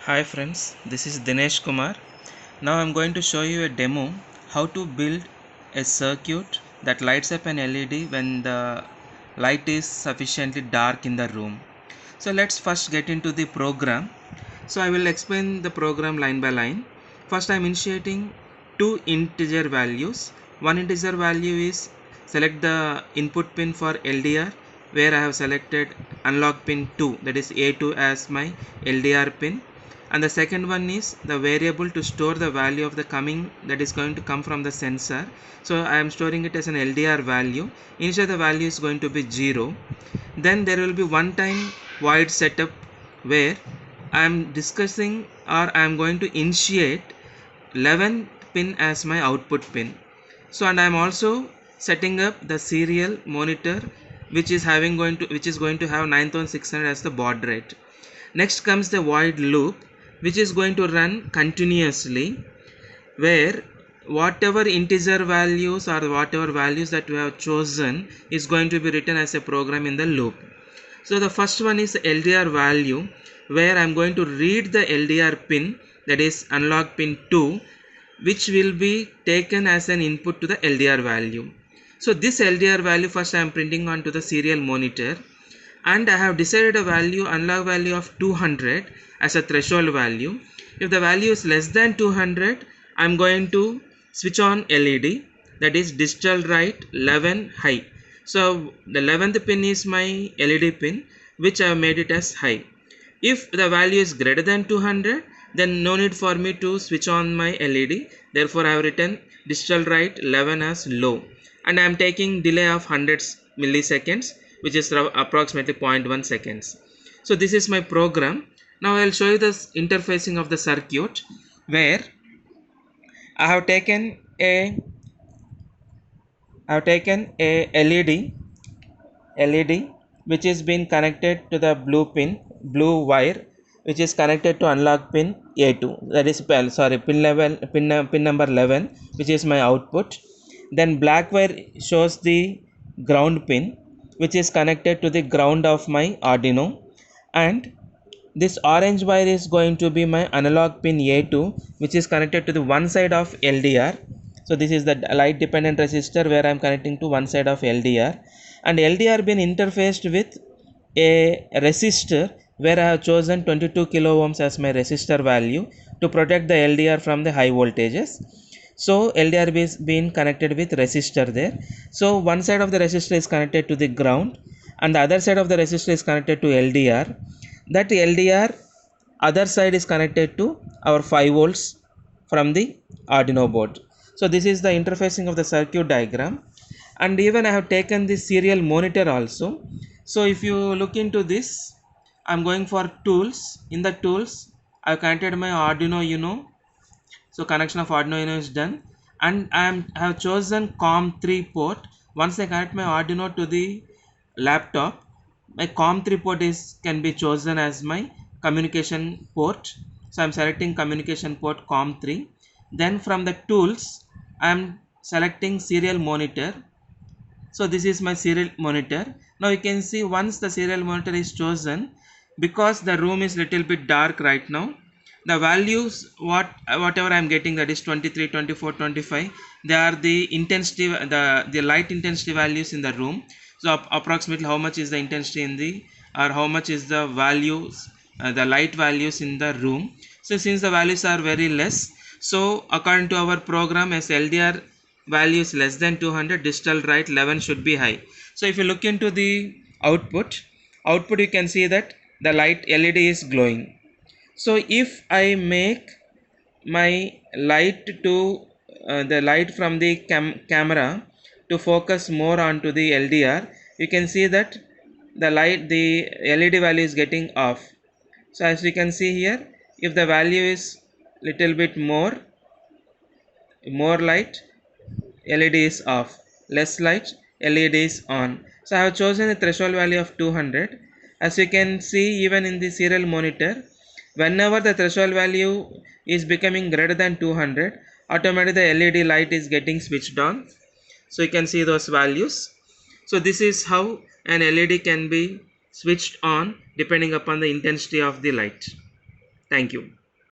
Hi friends, this is Dinesh Kumar. Now I'm going to show you a demo how to build a circuit that lights up an LED when the light is sufficiently dark in the room. So let's first get into the program. So I will explain the program line by line. First I'm initiating two integer values. One integer value is select the input pin for LDR where I have selected analog pin 2, that is A2 as my LDR pin, and the second one is the variable to store the value of the coming that is going to come from the sensor. So I am storing it as an LDR value. Initially the value is going to be 0. Then there will be one time void setup where I am discussing or I am going to initiate 11 pin as my output pin. So and I am also setting up the serial monitor which is going to have 9600 as the baud rate. Next comes the void loop which is going to run continuously, where whatever integer values or whatever values that we have chosen is going to be written as a program in the loop. So the first one is LDR value, where I am going to read the LDR pin, that is analog pin 2, which will be taken as an input to the LDR value. So this LDR value first I am printing onto the serial monitor, and I have decided a value, analog value of 200 as a threshold value. If the value is less than 200, I am going to switch on LED, that is digital write 11 high. So the 11th pin is my LED pin which I have made it as high. If the value is greater than 200, then no need for me to switch on my LED. Therefore I have written digital write 11 as low, and I am taking delay of 100 milliseconds, which is approximately 0.1 seconds. So this is my program. Now I will show you the interfacing of the circuit, where I have taken a LED which is been connected to the blue wire, which is connected to analog pin A2, that is pin number 11, which is my output. Then black wire shows the ground pin which is connected to the ground of my Arduino, and this orange wire is going to be my analog pin A2, which is connected to the one side of LDR. So this is the light dependent resistor where I am connecting to one side of LDR, and LDR been interfaced with a resistor where I have chosen 22 kilo ohms as my resistor value to protect the LDR from the high voltages. So LDR is being connected with resistor there. So one side of the resistor is connected to the ground and the other side of the resistor is connected to LDR. That LDR other side is connected to our 5 volts from the Arduino board. So this is the interfacing of the circuit diagram, and even I have taken the serial monitor also. So if you look into this, I am going for tools. In the tools I have connected my Arduino Uno. So connection of Arduino Uno is done, and I have chosen COM3 port. Once I connect my Arduino to the laptop, my COM3 port can be chosen as my communication port. So I'm selecting communication port COM3. Then from the tools I'm selecting serial monitor. So this is my serial monitor. Now you can see once the serial monitor is chosen, because the room is little bit dark right now, the values whatever I am getting, that is 23, 24, 25, they are the intensity, the light intensity values in the room. So approximately how much is the intensity in the, or how much is the values, the light values in the room. So since the values are very less, so according to our program, as LDR value is less than 200, digital write 11 should be high. So if you look into the output you can see that the light LED is glowing. So if I make my light to the light from the camera to focus more onto the LDR, you can see that the LED value is getting off. So as you can see here, if the value is little bit more light, LED is off, less light, LED is on. So I have chosen a threshold value of 200. As you can see, even in the serial monitor, whenever the threshold value is becoming greater than 200, automatically the LED light is getting switched on. So you can see those values. So this is how an LED can be switched on depending upon the intensity of the light. Thank you.